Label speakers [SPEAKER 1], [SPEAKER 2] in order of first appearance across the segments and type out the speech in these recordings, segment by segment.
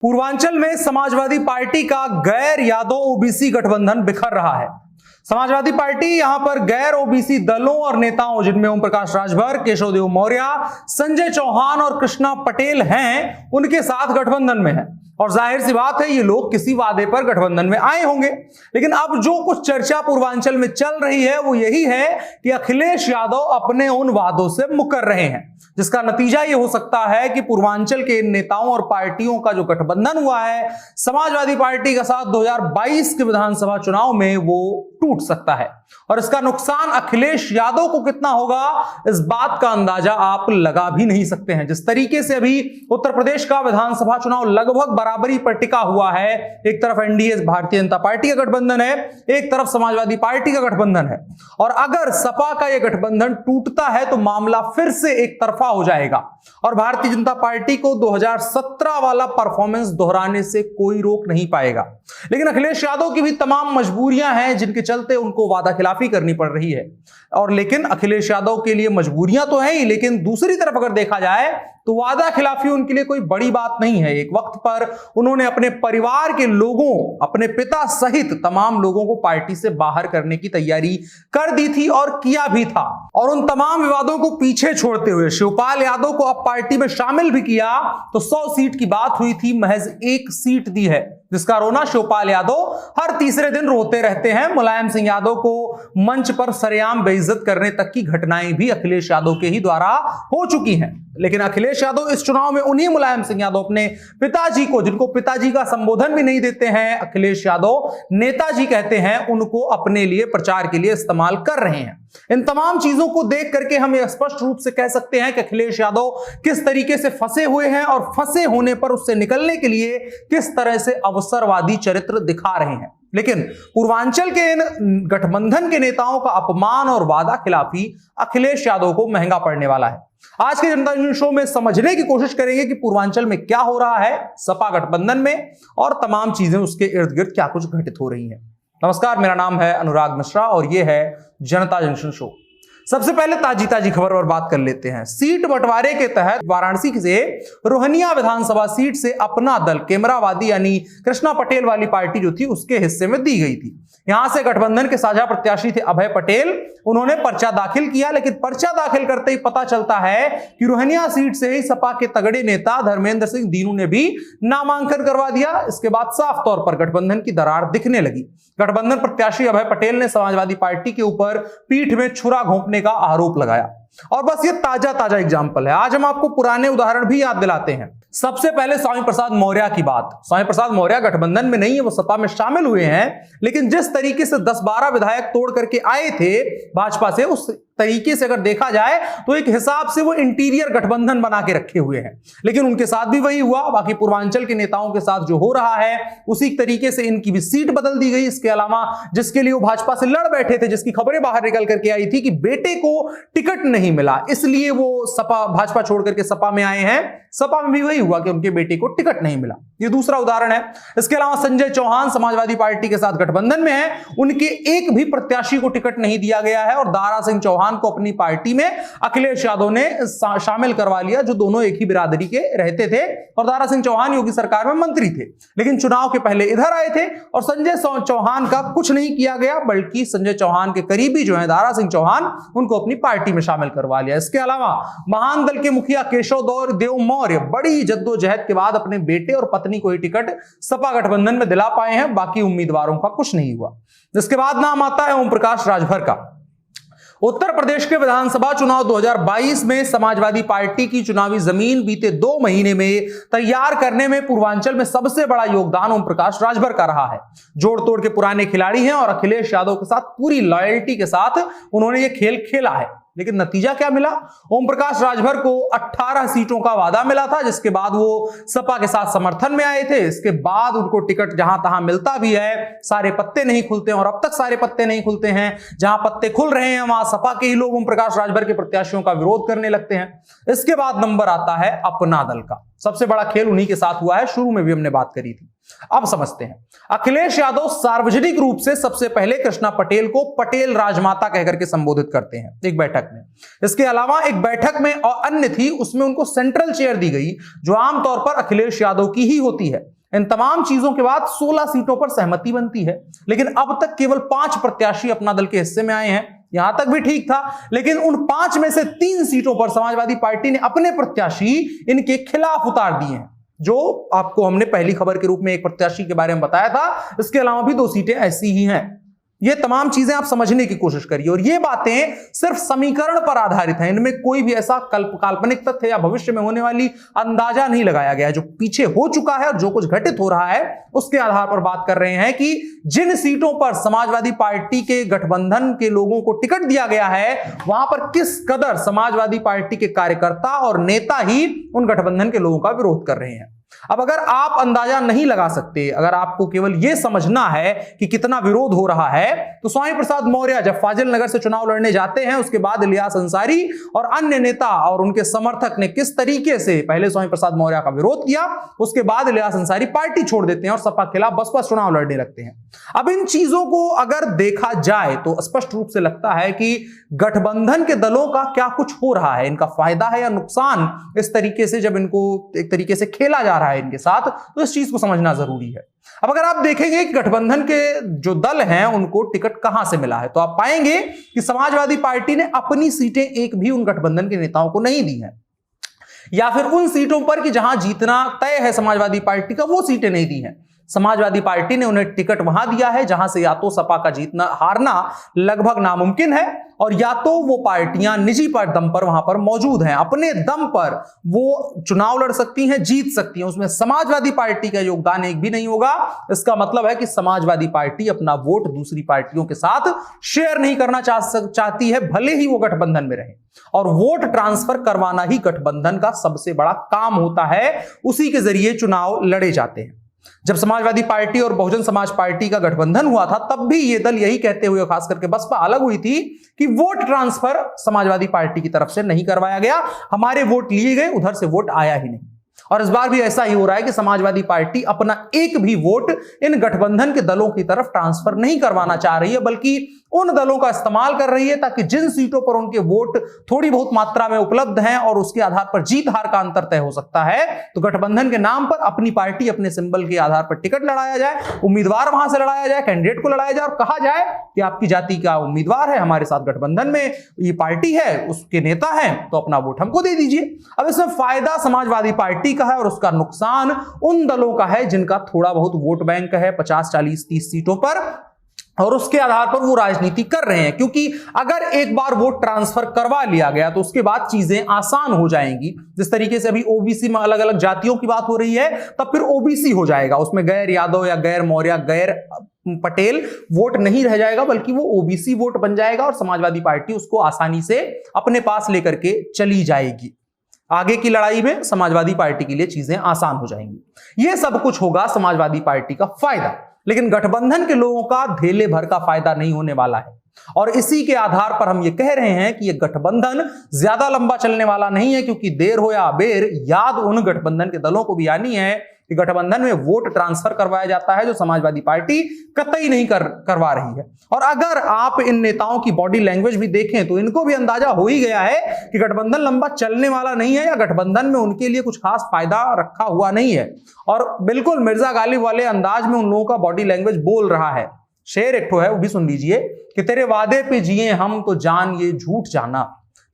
[SPEAKER 1] पूर्वांचल में समाजवादी पार्टी का गैर यादव ओबीसी गठबंधन बिखर रहा है। समाजवादी पार्टी यहां पर गैर ओबीसी दलों और नेताओं, जिनमें ओम प्रकाश राजभर, केशव देव मौर्य, संजय चौहान और कृष्णा पटेल हैं, उनके साथ गठबंधन में है। और जाहिर सी बात है, ये लोग किसी वादे पर गठबंधन में आए होंगे। लेकिन अब जो कुछ चर्चा पूर्वांचल में चल रही है वो यही है कि अखिलेश यादव अपने उन वादों से मुकर रहे हैं, जिसका नतीजा ये हो सकता है कि पूर्वांचल के नेताओं और पार्टियों का जो गठबंधन हुआ है समाजवादी पार्टी के साथ 2022 के विधानसभा चुनाव में, वो टूट सकता है। और इसका नुकसान अखिलेश यादव को कितना होगा, इस बात का अंदाजा आप लगा भी नहीं सकते हैं। जिस तरीके से अभी उत्तर प्रदेश का विधानसभा चुनाव लगभग बराबरी पर टिका हुआ है, एक तरफ एनडीए भारतीय जनता पार्टी का गठबंधन है, एक तरफ समाजवादी पार्टी का गठबंधन है, और अगर सपा का यह गठबंधन टूटता है तो मामला फिर से एक तरफा हो जाएगा और भारतीय जनता पार्टी को 2017 वाला परफॉर्मेंस दोहराने से कोई रोक नहीं पाएगा। लेकिन अखिलेश यादव की भी तमाम मजबूरियां हैं जिनके चलते उनको वादा खिलाफी करनी पड़ रही है। और लेकिन अखिलेश यादव के लिए मजबूरियां तो हैं ही, लेकिन दूसरी तरफ अगर देखा जाए तो वादा खिलाफी उनके लिए कोई बड़ी बात नहीं है। एक वक्त पर उन्होंने अपने परिवार के लोगों, अपने पिता सहित तमाम लोगों को पार्टी से बाहर करने की तैयारी कर दी थी और किया भी था। और उन तमाम विवादों को पीछे छोड़ते हुए शिवपाल यादव को अब पार्टी में शामिल भी किया तो 100 सीट की बात हुई थी, महज 1 सीट दी है, जिसका रोना शिवपाल यादव हर तीसरे दिन रोते रहते हैं। मुलायम सिंह यादव को मंच पर सरेआम बेइज्जत करने तक की घटनाएं भी अखिलेश यादव के ही द्वारा हो चुकी हैं। लेकिन अखिलेश यादव इस चुनाव में उन्हीं मुलायम सिंह यादव, अपने पिताजी को, जिनको पिताजी का संबोधन भी नहीं देते हैं अखिलेश यादव, नेताजी कहते हैं, उनको अपने लिए प्रचार के लिए इस्तेमाल कर रहे हैं। इन तमाम चीजों को देख करके हम यह स्पष्ट रूप से कह सकते हैं कि अखिलेश यादव किस तरीके से फंसे हुए हैं और फंसे होने पर उससे निकलने के लिए किस तरह से अवसरवादी चरित्र दिखा रहे हैं। लेकिन पूर्वांचल के इन गठबंधन के नेताओं का अपमान और वादा खिलाफी अखिलेश यादव को महंगा पड़ने वाला है। आज के जनता जंक्शन शो में समझने की कोशिश करेंगे कि पूर्वांचल में क्या हो रहा है, सपा गठबंधन में, और तमाम चीजें उसके इर्द गिर्द क्या कुछ घटित हो रही हैं। नमस्कार, मेरा नाम है अनुराग मिश्रा और यह है जनता जंक्शन शो। सबसे पहले ताजी खबर पर बात कर लेते हैं। सीट बंटवारे के तहत वाराणसी से रोहनिया विधानसभा सीट से अपना दल केमरावादी यानी कृष्णा पटेल वाली पार्टी जो थी उसके हिस्से में दी गई थी। यहां से गठबंधन के साझा प्रत्याशी थे अभय पटेल, उन्होंने पर्चा दाखिल किया, लेकिन पर्चा दाखिल करते ही पता चलता है कि रोहनिया सीट से ही सपा के तगड़े नेता धर्मेंद्र सिंह दीनू ने भी नामांकन करवा दिया। इसके बाद साफ तौर पर गठबंधन की दरार दिखने लगी। गठबंधन प्रत्याशी अभय पटेल ने समाजवादी पार्टी के ऊपर पीठ में छुरा घोंपने का आरोप लगाया। और बस ये ताजा एग्जाम्पल है, आज हम आपको पुराने उदाहरण भी याद दिलाते हैं। सबसे पहले स्वामी प्रसाद मौर्य की बात। स्वामी प्रसाद मौर्य गठबंधन में नहीं है, वो सपा में शामिल हुए हैं, लेकिन जिस तरीके से 10-12 विधायक तोड़ करके आए थे भाजपा से, उस तरीके से अगर देखा जाए तो एक हिसाब से वो इंटीरियर गठबंधन बना के रखे हुए हैं। लेकिन उनके साथ भी वही हुआ। बाकी पूर्वांचल के नेताओं के साथ जो हो रहा है उसी तरीके से इनकी भी सीट बदल दी गई। इसके अलावा जिसके लिए वो भाजपा से लड़ बैठे थे, जिसकी खबरें बाहर निकल करके आई थी कि बेटे को टिकट नहीं मिला, इसलिए वो सपा, भाजपा छोड़ करके सपा में आए हैं, सपा में भी वही हुआ कि उनके बेटे को टिकट नहीं मिला। ये दूसरा उदाहरण है। इसके अलावा संजय चौहान समाजवादी पार्टी के साथ गठबंधन में है, उनके एक भी प्रत्याशी को टिकट नहीं दिया गया है और दारा सिंह चौहान को अपनी पार्टी में अखिलेश यादव ने शामिल करवा लिया, जो दोनों एक ही बिरादरी के रहते थे। और दारा सिंह चौहान योगी सरकार में मंत्री थे, लेकिन चुनाव के पहले इधर आए थे। और संजय चौहान का कुछ नहीं किया गया, बल्कि संजय चौहान के करीबी जो है दारा सिंह चौहान, उनको अपनी पार्टी में शामिल करवा लिया। इसके अलावा महान दल के मुखिया केशव देव मौर्य बड़ी जद्दोजहद के बाद अपने बेटे और पत्नी को ही टिकट सपा गठबंधन में दिला पाए हैं। बाकी उम्मीदवारों का कुछ नहीं हुआ। इसके बाद नाम आता है ओम प्रकाश राजभर का। उत्तर प्रदेश के विधानसभा चुनाव 2022 में समाजवादी पार्टी की चुनावी जमीन बीते 2 महीने में तैयार करने में पूर्वांचल में सबसे बड़ा योगदान ओम प्रकाश राजभर का रहा है। जोड़ तोड़ के पुराने खिलाड़ी हैं और अखिलेश यादव के साथ पूरी लॉयल्टी के साथ उन्होंने ये खेल खेला है। लेकिन नतीजा क्या मिला? ओम प्रकाश राजभर को 18 सीटों का वादा मिला था, जिसके बाद वो सपा के साथ समर्थन में आए थे। इसके बाद उनको टिकट जहां तहां मिलता भी है, सारे पत्ते नहीं खुलते हैं और अब तक सारे पत्ते नहीं खुलते हैं। जहां पत्ते खुल रहे हैं वहां सपा के ही लोग ओम प्रकाश राजभर के प्रत्याशियों का विरोध करने लगते हैं। इसके बाद नंबर आता है अपना दल का। सबसे बड़ा खेल उन्हीं के साथ हुआ है, शुरू में भी हमने बात करी थी। अब समझते हैं। अखिलेश यादव सार्वजनिक रूप से सबसे पहले कृष्णा पटेल को पटेल राजमाता कहकर के संबोधित करते हैं एक बैठक में। इसके अलावा एक बैठक में और अन्य थी, उसमें उनको सेंट्रल चेयर दी गई जो आमतौर पर अखिलेश यादव की ही होती है। इन तमाम चीजों के बाद 16 सीटों पर सहमति बनती है, लेकिन अब तक केवल 5 प्रत्याशी अपना दल के हिस्से में आए हैं। यहां तक भी ठीक था, लेकिन उन 5 में से 3 सीटों पर समाजवादी पार्टी ने अपने प्रत्याशी इनके खिलाफ उतार दिए हैं, जो आपको हमने पहली खबर के रूप में एक प्रत्याशी के बारे में बताया था। इसके अलावा भी 2 सीटें ऐसी ही हैं। ये तमाम चीजें आप समझने की कोशिश करिए, और ये बातें सिर्फ समीकरण पर आधारित हैं। इनमें कोई भी ऐसा काल्पनिक तथ्य या भविष्य में होने वाली अंदाजा नहीं लगाया गया है। जो पीछे हो चुका है और जो कुछ घटित हो रहा है उसके आधार पर बात कर रहे हैं कि जिन सीटों पर समाजवादी पार्टी के गठबंधन के लोगों को टिकट दिया गया है, वहां पर किस कदर समाजवादी पार्टी के कार्यकर्ता और नेता ही उन गठबंधन के लोगों का विरोध कर रहे हैं। अब अगर आप अंदाजा नहीं लगा सकते, अगर आपको केवल यह समझना है कि कितना विरोध हो रहा है, तो स्वामी प्रसाद मौर्य जब फाजिल नगर से चुनाव लड़ने जाते हैं, उसके बाद इलियास अंसारी और अन्य नेता और उनके समर्थक ने किस तरीके से पहले स्वामी प्रसाद मौर्य का विरोध किया, उसके बाद इलियास अंसारी पार्टी छोड़ देते हैं और सपा के खिलाफ बसपा चुनाव लड़ने लगते हैं। अब इन चीजों को अगर देखा जाए तो स्पष्ट रूप से लगता है कि गठबंधन के दलों का क्या कुछ हो रहा है, इनका फायदा है या नुकसान, इस तरीके से जब इनको एक तरीके से खेला जा रहा है इनके साथ, तो इस चीज को समझना जरूरी है। अब अगर आप देखेंगे कि गठबंधन के जो दल हैं उनको टिकट कहां से मिला है, तो आप पाएंगे कि समाजवादी पार्टी ने अपनी सीटें एक भी उन गठबंधन के नेताओं को नहीं दी हैं, या फिर उन सीटों पर कि जहां जीतना तय है समाजवादी पार्टी का, वो सीटें नहीं दी हैं। समाजवादी पार्टी ने उन्हें टिकट वहां दिया है जहां से या तो सपा का जीतना हारना लगभग नामुमकिन है, और या तो वो पार्टियां निजी दम पर वहां पर मौजूद हैं, अपने दम पर वो चुनाव लड़ सकती हैं, जीत सकती हैं। उसमें समाजवादी पार्टी का योगदान एक भी नहीं होगा। इसका मतलब है कि समाजवादी पार्टी अपना वोट दूसरी पार्टियों के साथ शेयर नहीं करना चाहती है, भले ही वो गठबंधन में रहे। और वोट ट्रांसफर करवाना ही गठबंधन का सबसे बड़ा काम होता है, उसी के जरिए चुनाव लड़े जाते हैं। जब समाजवादी पार्टी और बहुजन समाज पार्टी का गठबंधन हुआ था, तब भी ये दल यही कहते हुए, खास करके बसपा अलग हुई थी, कि वोट ट्रांसफर समाजवादी पार्टी की तरफ से नहीं करवाया गया, हमारे वोट लिए गए, उधर से वोट आया ही नहीं। और इस बार भी ऐसा ही हो रहा है कि समाजवादी पार्टी अपना एक भी वोट इन गठबंधन के दलों की तरफ ट्रांसफर नहीं करवाना चाह रही है, बल्कि उन दलों का इस्तेमाल कर रही है ताकि जिन सीटों पर उनके वोट थोड़ी बहुत मात्रा में उपलब्ध हैं और उसके आधार पर जीत हार का अंतर तय हो सकता है, तो गठबंधन के नाम पर अपनी पार्टी अपने सिंबल के आधार पर टिकट लड़ाया जाए, उम्मीदवार वहां से लड़ाया जाए, कैंडिडेट को लड़ाया जाए और कहा जाए कि आपकी जाति का उम्मीदवार है, हमारे साथ गठबंधन में ये पार्टी है, उसके नेता हैं, तो अपना वोट हमको दे दीजिए। अब इसमें फायदा समाजवादी पार्टी का है और उसका नुकसान उन दलों का है जिनका थोड़ा बहुत वोट बैंक है 50, 40, 30 सीटों पर, और उसके आधार पर वो राजनीति कर रहे हैं। क्योंकि अगर एक बार वोट ट्रांसफर करवा लिया गया तो उसके बाद चीजें आसान हो जाएंगी। जिस तरीके से अभी ओबीसी में अलग अलग जातियों की बात हो रही है, तब फिर ओबीसी हो जाएगा, उसमें गैर यादव या गैर मौर्य, गैर पटेल वोट नहीं रह जाएगा, बल्कि वो ओबीसी वोट बन जाएगा और समाजवादी पार्टी उसको आसानी से अपने पास लेकर के चली जाएगी। आगे की लड़ाई में समाजवादी पार्टी के लिए चीजें आसान हो जाएंगी। यह सब कुछ होगा समाजवादी पार्टी का फायदा, लेकिन गठबंधन के लोगों का धेले भर का फायदा नहीं होने वाला है। और इसी के आधार पर हम ये कह रहे हैं कि यह गठबंधन ज्यादा लंबा चलने वाला नहीं है, क्योंकि देर हो या अबेर याद उन गठबंधन के दलों को भी आनी है कि गठबंधन में वोट ट्रांसफर करवाया जाता है, जो समाजवादी पार्टी कतई नहीं करवा रही है। और अगर आप इन नेताओं की बॉडी लैंग्वेज भी देखें तो इनको भी अंदाजा हो ही गया है कि गठबंधन लंबा चलने वाला नहीं है, या गठबंधन में उनके लिए कुछ खास फायदा रखा हुआ नहीं है। और बिल्कुल मिर्जा गालिब वाले अंदाज में उन लोगों का बॉडी लैंग्वेज बोल रहा है। शेर एक ठो है, वो भी सुन लीजिए कि तेरे वादे पे जिए हम तो जान ये झूठ जाना,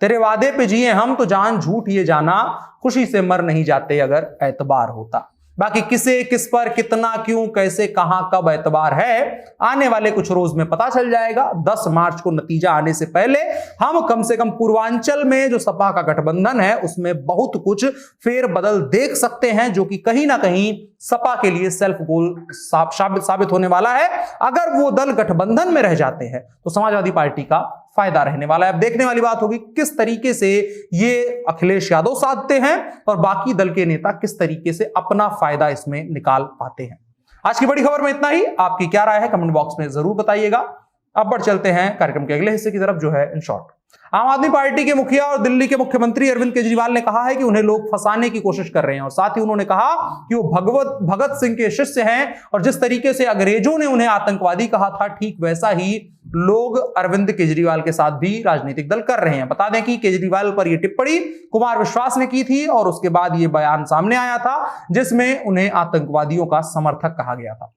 [SPEAKER 1] तेरे वादे पे जिए हम तो जान झूठ ये जाना, खुशी से मर नहीं जाते अगर एतबार होता। बाकी किसे, किस पर, कितना, क्यों, कैसे, कहां, कब एतबार है, आने वाले कुछ रोज में पता चल जाएगा। 10 मार्च को नतीजा आने से पहले हम कम से कम पूर्वांचल में जो सपा का गठबंधन है उसमें बहुत कुछ फेर बदल देख सकते हैं, जो कि कहीं ना कहीं सपा के लिए सेल्फ गोल साबित होने वाला है। अगर वो दल गठबंधन में रह जाते हैं तो समाजवादी पार्टी का फायदा रहने वाला है। अब देखने वाली बात होगी किस तरीके से ये अखिलेश यादव साधते हैं और बाकी दल के नेता किस तरीके से अपना फायदा इसमें निकाल पाते हैं। आज की बड़ी खबर में इतना ही। आपकी क्या राय है कमेंट बॉक्स में जरूर बताइएगा। अब बढ़ चलते हैं कार्यक्रम के अगले हिस्से की तरफ, जो है इन शॉर्ट। आम आदमी पार्टी के मुखिया और दिल्ली के मुख्यमंत्री अरविंद केजरीवाल ने कहा है कि उन्हें लोग फंसाने की कोशिश कर रहे हैं और साथ ही उन्होंने कहा कि वो भगत सिंह के शिष्य हैं और जिस तरीके से अंग्रेजों ने उन्हें आतंकवादी कहा था, ठीक वैसा ही लोग अरविंद केजरीवाल के साथ भी राजनीतिक दल कर रहे हैं। बता दें कि केजरीवाल पर यह टिप्पणी कुमार विश्वास ने की थी और उसके बाद यह बयान सामने आया था जिसमें उन्हें आतंकवादियों का समर्थक कहा गया था।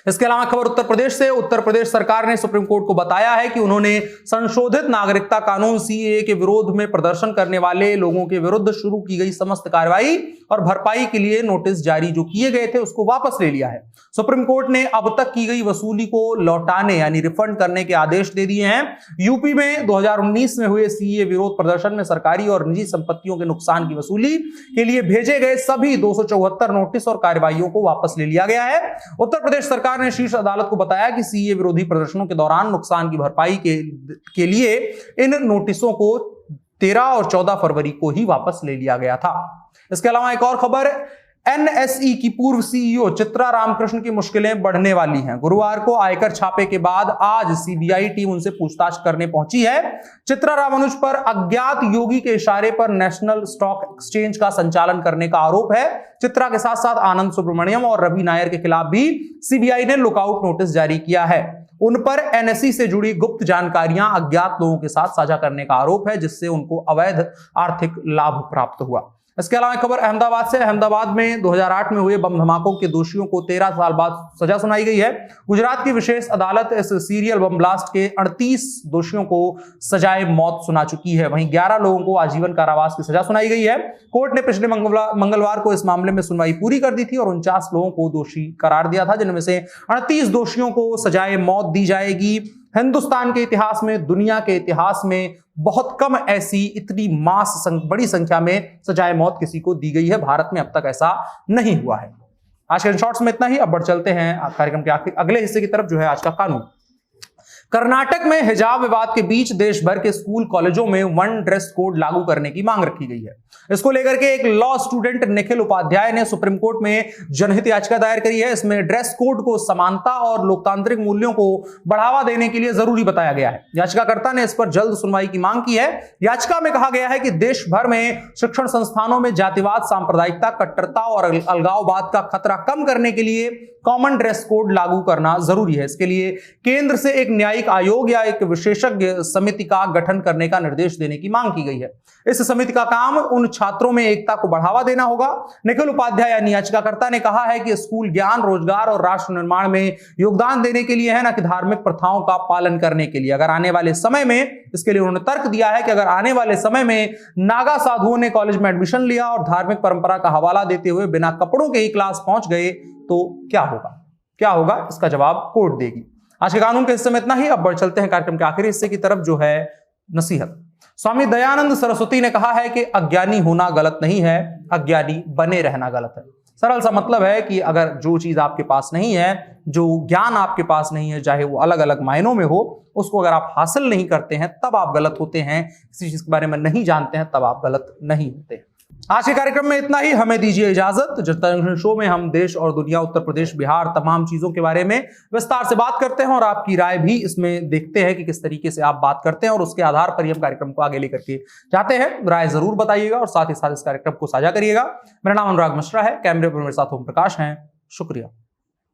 [SPEAKER 1] इसके अलावा खबर उत्तर प्रदेश से। उत्तर प्रदेश सरकार ने सुप्रीम कोर्ट को बताया है कि उन्होंने संशोधित नागरिकता कानून सीएए के विरोध में प्रदर्शन करने वाले लोगों के विरुद्ध शुरू की गई समस्त कार्रवाई और भरपाई के लिए नोटिस जारी जो किए गए थे उसको वापस ले लिया है। सुप्रीम कोर्ट ने अब तक की गई वसूली को लौटाने यानी रिफंड करने के आदेश दे दिए हैं। यूपी में 2019 में हुए सीएए विरोध प्रदर्शन में सरकारी और निजी संपत्तियों के नुकसान की वसूली के लिए भेजे गए सभी 274 नोटिस और कार्रवाइयों को वापस ले लिया गया है। उत्तर प्रदेश सरकार ने शीर्ष अदालत को बताया कि सीए विरोधी प्रदर्शनों के दौरान नुकसान की भरपाई के लिए इन नोटिसों को 13 और 14 फरवरी को ही वापस ले लिया गया था। इसके अलावा एक और खबर, एनएसई की पूर्व सीईओ चित्रा रामकृष्ण की मुश्किलें बढ़ने वाली हैं। गुरुवार को आयकर छापे के बाद आज सीबीआई टीम उनसे पूछताछ करने पहुंची है। चित्रा रामानुज पर अज्ञात योगी के इशारे पर नेशनल स्टॉक एक्सचेंज का संचालन करने का आरोप है। चित्रा के साथ साथ आनंद सुब्रमण्यम और रवि नायर के खिलाफ भी सीबीआई ने लुकआउट नोटिस जारी किया है। उन पर एनएसई से जुड़ी गुप्त जानकारियां अज्ञात लोगों के साथ साझा करने का आरोप है जिससे उनको अवैध आर्थिक लाभ प्राप्त हुआ। इसके अलावा खबर अहमदाबाद से। अहमदाबाद में 2008 में हुए बम धमाकों के दोषियों को 13 साल बाद सजा सुनाई गई है। गुजरात की विशेष अदालत इस सीरियल बम ब्लास्ट के 38 दोषियों को सजाए मौत सुना चुकी है। वहीं 11 लोगों को आजीवन कारावास की सजा सुनाई गई है। कोर्ट ने पिछले मंगलवार को इस मामले में सुनवाई पूरी कर दी थी और 49 लोगों को दोषी करार दिया था, जिनमें से 38 दोषियों को सजाए मौत दी जाएगी। हिंदुस्तान के इतिहास में, दुनिया के इतिहास में बहुत कम ऐसी इतनी बड़ी संख्या में सजाए मौत किसी को दी गई है। भारत में अब तक ऐसा नहीं हुआ है। आज के शॉर्ट्स में इतना ही। अब बढ़ चलते हैं कार्यक्रम के अगले हिस्से की तरफ, जो है आज का कानून। कर्नाटक में हिजाब विवाद के बीच देश भर के स्कूल कॉलेजों में वन ड्रेस कोड लागू करने की मांग रखी गई है। इसको लेकर के एक लॉ स्टूडेंट निखिल उपाध्याय ने सुप्रीम कोर्ट में जनहित याचिका दायर करी है। इसमें ड्रेस कोड को समानता और लोकतांत्रिक मूल्यों को बढ़ावा देने के लिए जरूरी बताया गया है। याचिकाकर्ता ने इस पर जल्द सुनवाई की मांग की है। याचिका में कहा गया है कि देश भर में शिक्षण संस्थानों में जातिवाद, सांप्रदायिकता, कट्टरता और अलगाववाद का खतरा कम करने के लिए कॉमन ड्रेस कोड लागू करना जरूरी है। इसके लिए केंद्र से एक न्यायिक आयोग या एक विशेषज्ञ समिति का गठन करने का निर्देश देने की मांग की गई है। इस समिति का काम उन छात्रों में एकता को बढ़ावा देना होगा। निखिल उपाध्याय यानी याचिकाकर्ता ने कहा है कि स्कूल ज्ञान, रोजगार और राष्ट्र निर्माण में योगदान देने के लिए है, न कि धार्मिक प्रथाओं का पालन करने के लिए। अगर आने वाले समय में, इसके लिए उन्होंने तर्क दिया है कि अगर आने वाले समय में नागा साधुओं ने कॉलेज में एडमिशन लिया और धार्मिक परंपरा का हवाला देते हुए बिना कपड़ों के ही क्लास पहुंच गए तो क्या होगा, इसका जवाब कोर्ट देगी। आज के कानून के हिस्से में इतना ही। अब बढ़ चलते हैं कार्यक्रम के आखिरी हिस्से की तरफ, जो है नसीहत। स्वामी दयानंद सरस्वती ने कहा है कि अज्ञानी होना गलत नहीं है, अज्ञानी बने रहना गलत है। सरल सा मतलब है कि अगर जो चीज आपके पास नहीं है, जो ज्ञान आपके पास नहीं है, चाहे वो अलग अलग मायनों में हो, उसको अगर आप हासिल नहीं करते हैं तब आप गलत होते हैं। किसी चीज के बारे में नहीं जानते हैं तब आप गलत नहीं होते हैं। आज के कार्यक्रम में इतना ही। हमें दीजिए इजाजत। जनता जंक्शन शो में हम देश और दुनिया, उत्तर प्रदेश, बिहार, तमाम चीजों के बारे में विस्तार से बात करते हैं और आपकी राय भी इसमें देखते हैं कि किस तरीके से आप बात करते हैं और उसके आधार पर ही हम कार्यक्रम को आगे लेकर के जाते हैं। राय जरूर बताइएगा और साथ ही साथ इस कार्यक्रम को साझा करिएगा। मेरा नाम अनुराग मिश्रा है, कैमरे पर मेरे साथ ओम प्रकाश हैं। शुक्रिया।